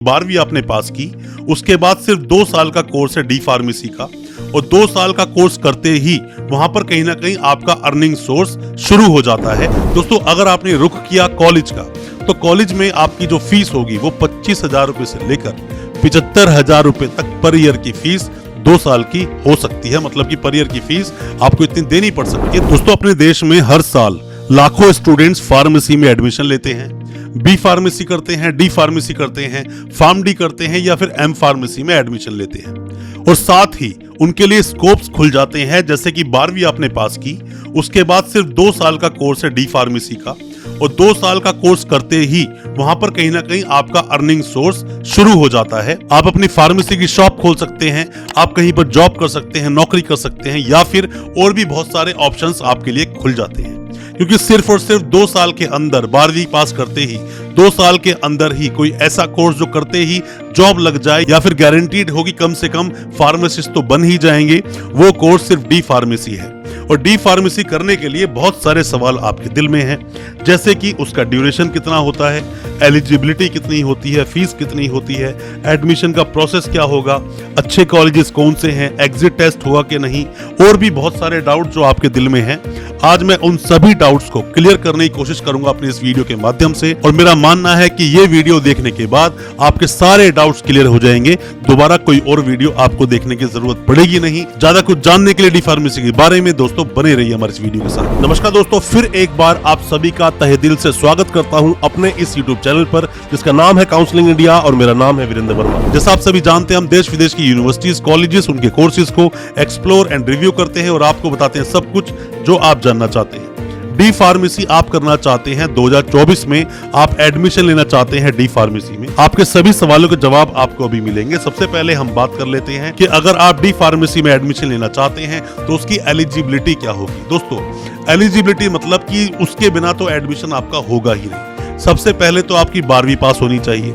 12वीं आपने पास की, उसके बाद सिर्फ 2 साल का कोर्स है डी फार्मेसी का, और 2 साल का कोर्स करते ही वहां पर कहीं ना कहीं आपका अर्निंग सोर्स शुरू हो जाता है। दोस्तों, अगर आपने रुख किया कॉलेज का, तो कॉलेज में आपकी जो फीस होगी वो 25,000 रुपए से लेकर 75,000 रुपए तक पर ईयर की फीस 2 साल की हो सकती है। मतलब कि पर ईयर की फीस आपको इतनी देनी पड़ सकती है। दोस्तों, अपने देश में हर साल लाखों स्टूडेंट्स फार्मेसी में एडमिशन लेते हैं, बी फार्मेसी करते हैं, डी फार्मेसी करते हैं, फार्म डी करते हैं या फिर एम फार्मेसी में एडमिशन लेते हैं। और साथ ही उनके लिए स्कोप्स खुल जाते हैं, जैसे कि 12वीं आपने पास की, उसके बाद सिर्फ 2 साल का कोर्स है डी फार्मेसी का, और 2 साल का कोर्स करते ही वहां पर कहीं ना कहीं आपका अर्निंग सोर्स शुरू हो जाता है। आप अपनी फार्मेसी की शॉप खोल सकते हैं, आप कहीं पर जॉब कर सकते हैं, नौकरी कर सकते हैं, या फिर और भी बहुत सारे ऑप्शंस आपके लिए खुल जाते हैं। क्योंकि सिर्फ और सिर्फ 2 साल के अंदर 12वीं पास करते ही 2 साल के अंदर ही कोई ऐसा कोर्स जो करते ही जॉब लग जाए या फिर गारंटीड होगी कम से कम फार्मासिस्ट तो बन ही जाएंगे, वो कोर्स सिर्फ डी फार्मेसी है। और डी फार्मेसी करने के लिए बहुत सारे सवाल आपके दिल में हैं, जैसे कि उसका ड्यूरेशन कितना होता है, एलिजिबिलिटी कितनी होती है, फीस कितनी होती है, एडमिशन का प्रोसेस क्या होगा, अच्छे कॉलेजेस कौन से हैं, एग्जिट टेस्ट होगा कि नहीं, और भी बहुत सारे डाउट जो आपके दिल में हैं। आज मैं उन सभी डाउट्स को क्लियर करने की कोशिश करूंगा अपने इस वीडियो के माध्यम से, और मेरा मानना है कि ये वीडियो देखने के बाद आपके सारे डाउट्स क्लियर हो जाएंगे। दोबारा कोई और वीडियो आपको देखने की जरूरत पड़ेगी नहीं। ज्यादा कुछ जानने के लिए डी फार्मेसी के बारे में दोस्तों बने रहिए हमारे इस वीडियो के साथ। नमस्कार दोस्तों, फिर एक बार आप सभी का तहे दिल से स्वागत करता हूं अपने इस यूट्यूब चैनल पर, जिसका नाम है काउंसलिंग इंडिया, और मेरा नाम है वीरेंद्र वर्मा। जैसा आप सभी जानते हैं, हम देश विदेश की यूनिवर्सिटीज, कॉलेजेस, उनके कोर्सेज को एक्सप्लोर एंड रिव्यू करते हैं और आपको बताते हैं सब कुछ जो आप जानना चाहते हैं। डी फार्मेसी आप करना चाहते हैं, 2024 में आप एडमिशन लेना चाहते हैं डी फार्मेसी में, आपके सभी सवालों के जवाब आपको अभी मिलेंगे। सबसे पहले हम बात कर लेते हैं कि अगर आप डी फार्मेसी में एडमिशन लेना चाहते हैं तो उसकी एलिजिबिलिटी क्या होगी। दोस्तों, एलिजिबिलिटी मतलब कि उसके बिना तो एडमिशन आपका होगा ही नहीं। सबसे पहले तो आपकी 12वीं पास होनी चाहिए।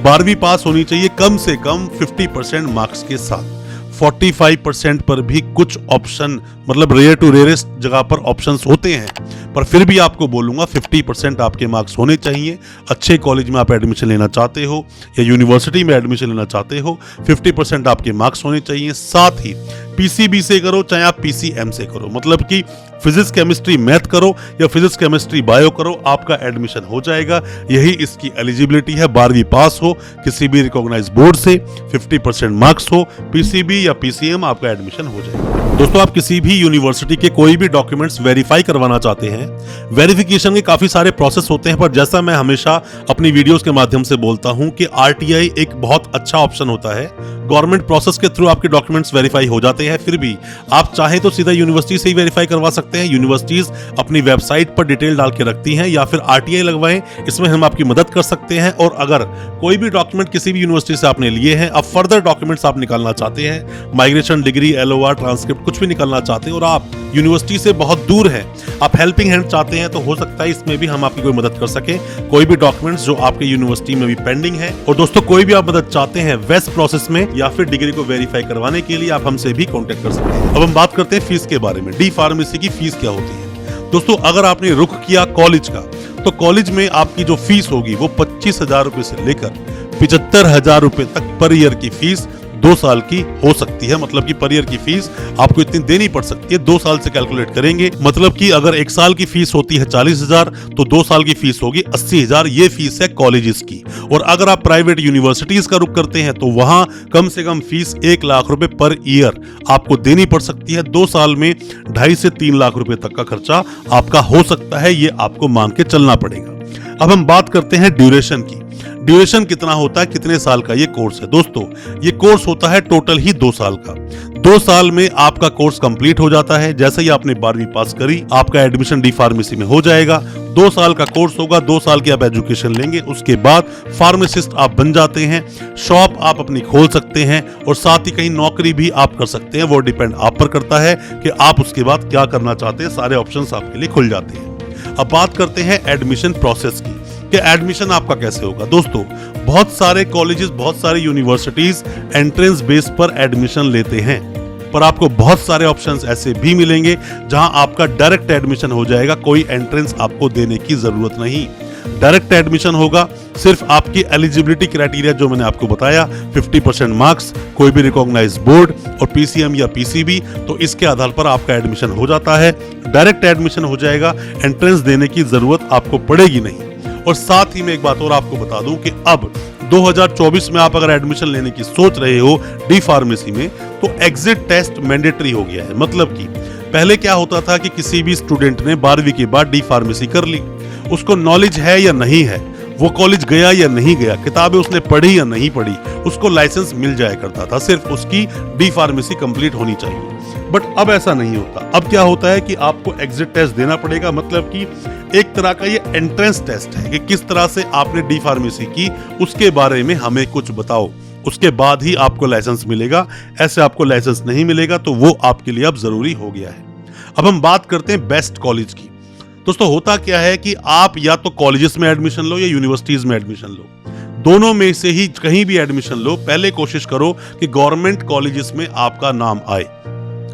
12वीं पास होनी चाहिए कम से कम 50% मार्क्स के साथ। 45% पर भी कुछ ऑप्शन, मतलब रेयर टू रेयरेस्ट जगह पर ऑप्शंस होते हैं, पर फिर भी आपको बोलूंगा 50% आपके मार्क्स होने चाहिए। अच्छे कॉलेज में आप एडमिशन लेना चाहते हो या यूनिवर्सिटी में एडमिशन लेना चाहते हो, 50% आपके मार्क्स होने चाहिए। साथ ही पीसीबी से करो चाहे आप पीसीएम से करो, मतलब कि फिजिक्स केमिस्ट्री मैथ करो या फिजिक्स केमिस्ट्री बायो करो, आपका एडमिशन हो जाएगा। यही इसकी एलिजिबिलिटी है। 12वीं पास हो किसी भी रिकॉग्नाइज बोर्ड से, 50% मार्क्स हो, पीसीबी या पीसीएम, आपका एडमिशन हो जाएगा। दोस्तों, आप किसी भी यूनिवर्सिटी के कोई भी डॉक्यूमेंट्स वेरीफाई करवाना चाहते हैं, वेरिफिकेशन के काफी सारे प्रोसेस होते हैं, पर जैसा मैं हमेशा अपनी वीडियोस के माध्यम से बोलता हूं कि आरटीआई एक बहुत अच्छा ऑप्शन होता है। गवर्नमेंट प्रोसेस के थ्रू आपके डॉक्यूमेंट्स वेरीफाई हो जाते हैं, फिर भी आप चाहे तो सीधा यूनिवर्सिटी से ही वेरीफाई करवा सकते हैं। यूनिवर्सिटीज अपनी वेबसाइट पर डिटेल डाल के रखती हैं, या फिर आरटीआई लगवाएं, इसमें हम आपकी मदद कर सकते हैं। और अगर कोई भी डॉक्यूमेंट किसी भी यूनिवर्सिटी से आपने लिए हैं, अब फर्दर डॉक्यूमेंट्स आप निकालना चाहते हैं, माइग्रेशन, डिग्री, एलओआर, ट्रांसक्रिप्ट, कुछ भी निकालना चाहते हैं और आप यूनिवर्सिटी से बहुत दूर हैं, आप हेल्पिंग हैंड चाहते हैं, तो हो सकता है इसमें भी हम आपकी कोई मदद कर सके। कोई भी डॉक्यूमेंट्स जो आपके यूनिवर्सिटी में भी पेंडिंग है, और दोस्तों कोई भी आप मदद चाहते हैं वेस्ट प्रोसेस में या फिर डिग्री को वेरीफाई करवाने के लिए, आप हमसे भी कांटेक्ट कर सकते हैं। अब हम बात करते हैं फीस के बारे में। डी फार्मेसी की फीस क्या होती है। दोस्तों, अगर आपने रुख किया कॉलेज का, तो कॉलेज में आपकी जो फीस होगी वो 25,000 रुपए से लेकर 75,000 रुपए तक पर ईयर की फीस 2 साल की हो सकती है। मतलब कि पर ईयर की फीस आपको इतनी देनी पड़ सकती है। 2 साल से कैलकुलेट करेंगे, मतलब कि अगर 1 साल की फीस होती है 40,000, तो 2 साल की फीस होगी 80,000। ये फीस है कॉलेजेस की। और अगर आप प्राइवेट यूनिवर्सिटीज का रुख करते हैं, तो वहां कम से कम फीस 1 लाख रुपए पर ईयर आपको देनी पड़ सकती है। 2 साल में 2.5 से 3 लाख रुपए तक का खर्चा आपका हो सकता है, ये आपको मान के चलना पड़ेगा। अब हम बात करते हैं ड्यूरेशन की। ड्यूरेशन कितना होता है, कितने साल का ये कोर्स है। दोस्तों, ये कोर्स होता है टोटल ही 2 साल का। 2 साल में आपका कोर्स कंप्लीट हो जाता है। जैसे ही आपने 12वीं पास करी, आपका एडमिशन डी फार्मेसी में हो जाएगा। 2 साल का कोर्स होगा, 2 साल की आप एजुकेशन लेंगे, उसके बाद फार्मासिस्ट आप बन जाते हैं। शॉप आप अपनी खोल सकते हैं और साथ ही कहीं नौकरी भी आप कर सकते हैं। वो डिपेंड आप पर करता है कि आप उसके बाद क्या करना चाहते हैं। सारे ऑप्शंस आपके लिए खुल जाते हैं। अब बात करते हैं एडमिशन प्रोसेस की कि एडमिशन आपका कैसे होगा। दोस्तों, बहुत सारे कॉलेजेस, बहुत सारी यूनिवर्सिटीज एंट्रेंस बेस पर एडमिशन लेते हैं, पर आपको बहुत सारे ऑप्शंस ऐसे भी मिलेंगे जहां आपका डायरेक्ट एडमिशन हो जाएगा, कोई एंट्रेंस आपको देने की जरूरत नहीं। डायरेक्ट एडमिशन होगा। सिर्फ आपकी एलिजिबिलिटी क्राइटेरिया जो मैंने आपको बताया 50% मार्क्स, कोई भी रिकॉग्नाइज बोर्ड और पीसीएम या पीसीबी, तो इसके आधार पर आपका एडमिशन हो जाता है। डायरेक्ट एडमिशन हो जाएगा, एंट्रेंस देने की जरूरत आपको पड़ेगी नहीं। और साथ ही मैं एक बात और आपको बता दूं कि अब 2024 में आप अगर एडमिशन लेने की सोच रहे हो डी फार्मेसी में, तो एग्जिट टेस्ट मैंडेटरी हो गया है। मतलब कि पहले क्या होता था कि किसी भी स्टूडेंट ने 12वीं के बाद डी फार्मेसी कर ली, उसको नॉलेज है या नहीं है, वो कॉलेज गया या नहीं गया, किताबें उसने पढ़ी या नहीं पढ़ी, उसको लाइसेंस मिल जाया करता था, सिर्फ उसकी डी फार्मेसी कंप्लीट होनी चाहिए। बट अब ऐसा नहीं होता। अब क्या होता है कि आपको एग्जिट टेस्ट देना पड़ेगा। मतलब कि एक तरह का ये एंट्रेंस टेस्ट है कि किस तरह से आपने डी फार्मेसी की, उसके बारे में हमें कुछ बताओ, उसके बाद ही आपको लाइसेंस मिलेगा। ऐसे आपको लाइसेंस नहीं मिलेगा, तो वो आपके लिए अब जरूरी हो गया है। अब हम बात करते हैं बेस्ट कॉलेज की। दोस्तों होता क्या है कि आप या तो कॉलेजेस में एडमिशन लो या यूनिवर्सिटीज में एडमिशन लो, दोनों में से ही कहीं भी एडमिशन लो, पहले कोशिश करो कि गवर्नमेंट कॉलेजेस में आपका नाम आए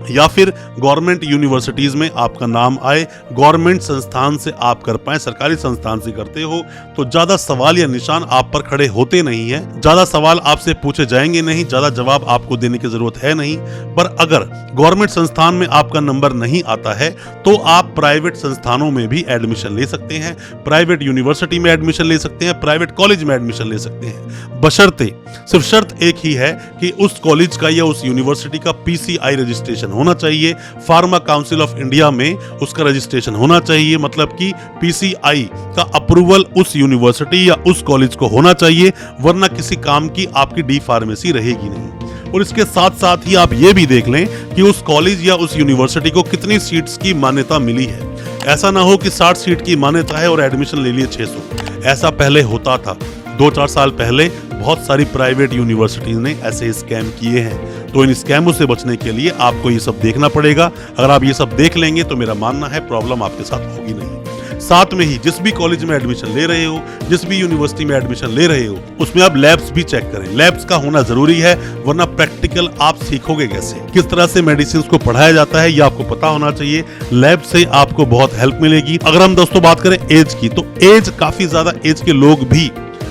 या फिर गवर्नमेंट यूनिवर्सिटीज में आपका नाम आए, गवर्नमेंट संस्थान से आप कर पाए। सरकारी संस्थान से करते हो तो ज्यादा सवाल या निशान आप पर खड़े होते नहीं है, ज्यादा सवाल आपसे पूछे जाएंगे नहीं, ज्यादा जवाब आपको देने की जरूरत है नहीं। पर अगर गवर्नमेंट संस्थान में आपका नंबर नहीं आता है तो आप प्राइवेट संस्थानों में भी एडमिशन ले सकते हैं, प्राइवेट यूनिवर्सिटी में एडमिशन ले सकते हैं, प्राइवेट कॉलेज में एडमिशन ले सकते हैं। बशर्ते, सिर्फ शर्त एक ही है कि उस कॉलेज का या उस यूनिवर्सिटी का पीसीआई रजिस्ट्रेशन होना चाहिए, फार्मा काउंसिल ऑफ इंडिया में उसका रजिस्ट्रेशन होना चाहिए। मतलब कि पीसीआई का अप्रूवल उस यूनिवर्सिटी या उस कॉलेज को होना चाहिए, वरना किसी काम की आपकी डी फार्मेसी रहेगी नहीं। और इसके साथ साथ ही आप ये भी देख लें कि उस कॉलेज या उस यूनिवर्सिटी को कितनी सीट्स की मान्यता मिली है। ऐसा ना हो कि 60 सीट की मान्यता है और एडमिशन ले लिए 600। ऐसा पहले होता था, 2-4 साल पहले बहुत सारी प्राइवेट यूनिवर्सिटीज ने ऐसे स्कैम किए हैं। तो इन स्कैमों से बचने के लिए आपको ये सब देखना पड़ेगा। अगर आप ये सब देख लेंगे तो मेरा मानना है प्रॉब्लम आपके साथ होगी नहीं। साथ में ही जिस भी कॉलेज में एडमिशन ले रहे हो, जिस भी यूनिवर्सिटी में एडमिशन ले रहे हो, उसमें आप लैब्स भी चेक करें। लैब्स का होना जरूरी है, वरना प्रैक्टिकल आप सीखोगे कैसे, किस तरह से मेडिसिन को पढ़ाया जाता है, ये आपको पता होना चाहिए। लैब से आपको बहुत हेल्प मिलेगी। अगर हम दोस्तों बात करें एज की, तो एज काफी ज्यादा एज के लोग भी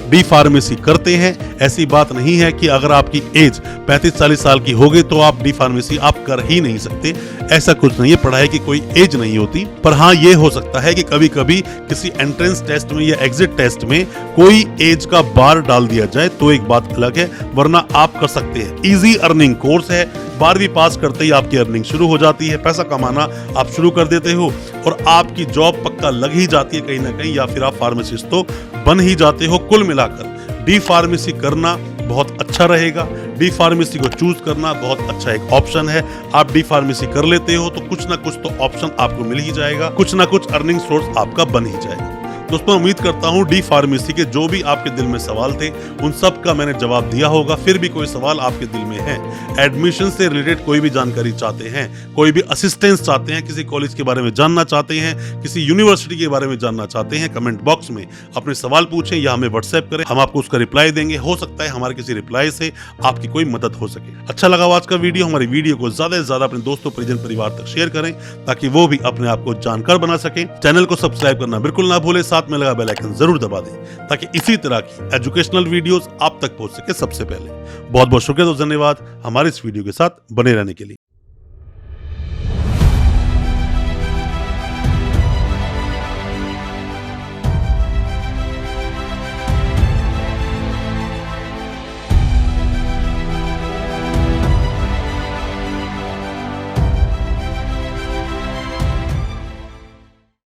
डी फार्मेसी करते हैं। ऐसी बात नहीं है कि अगर आपकी एज 35-40 साल की हो गई तो आप डी फार्मेसी आप कर ही नहीं सकते, ऐसा कुछ नहीं है। पढ़ाई की कोई एज नहीं होती। पर हाँ, ये हो सकता है कि कभी कभी किसी एंट्रेंस टेस्ट में या एग्जिट टेस्ट में कोई एज का बार डाल दिया जाए तो एक बात अलग है, वरना आप कर सकते हैं। इजी अर्निंग कोर्स है, 12वीं पास करते ही आपकी अर्निंग शुरू हो जाती है, पैसा कमाना आप शुरू कर देते हो और आपकी जॉब पक्का लग ही जाती है कहीं ना कहीं, या फिर आप फार्मासिस्ट तो बन ही जाते हो। कुल मिलाकर डी फार्मेसी करना बहुत अच्छा रहेगा। डी फार्मेसी को चूज करना बहुत अच्छा एक ऑप्शन है। आप डी फार्मेसी कर लेते हो तो कुछ ना कुछ तो ऑप्शन आपको मिल ही जाएगा, कुछ ना कुछ अर्निंग सोर्स आपका बन ही जाएगा। दोस्तों उम्मीद करता हूं डी फार्मेसी के जो भी आपके दिल में सवाल थे उन सब का मैंने जवाब दिया होगा। फिर भी कोई सवाल आपके दिल में है, एडमिशन से रिलेटेड कोई भी जानकारी चाहते हैं, कोई भी असिस्टेंस चाहते हैं, किसी कॉलेज के बारे में जानना चाहते हैं, किसी यूनिवर्सिटी के बारे में जानना चाहते हैं, कमेंट बॉक्स में अपने सवाल पूछें या हमें व्हाट्सएप करें, हम आपको उसका रिप्लाई देंगे। हो सकता है हमारे किसी रिप्लाई से आपकी कोई मदद हो सके। अच्छा लगा आज का वीडियो, हमारी वीडियो को ज्यादा से ज्यादा अपने दोस्तों, परिजन, परिवार तक शेयर करें ताकि वो भी अपने आप को जानकार बना सके। चैनल को सब्सक्राइब करना बिल्कुल ना भूलें, साथ में लगा बेल आइकन जरूर दबा दें ताकि इसी तरह की एजुकेशनल वीडियोस आप तक पहुंच सके सबसे पहले। बहुत बहुत शुक्रिया, तो धन्यवाद हमारे इस वीडियो के साथ बने रहने के लिए।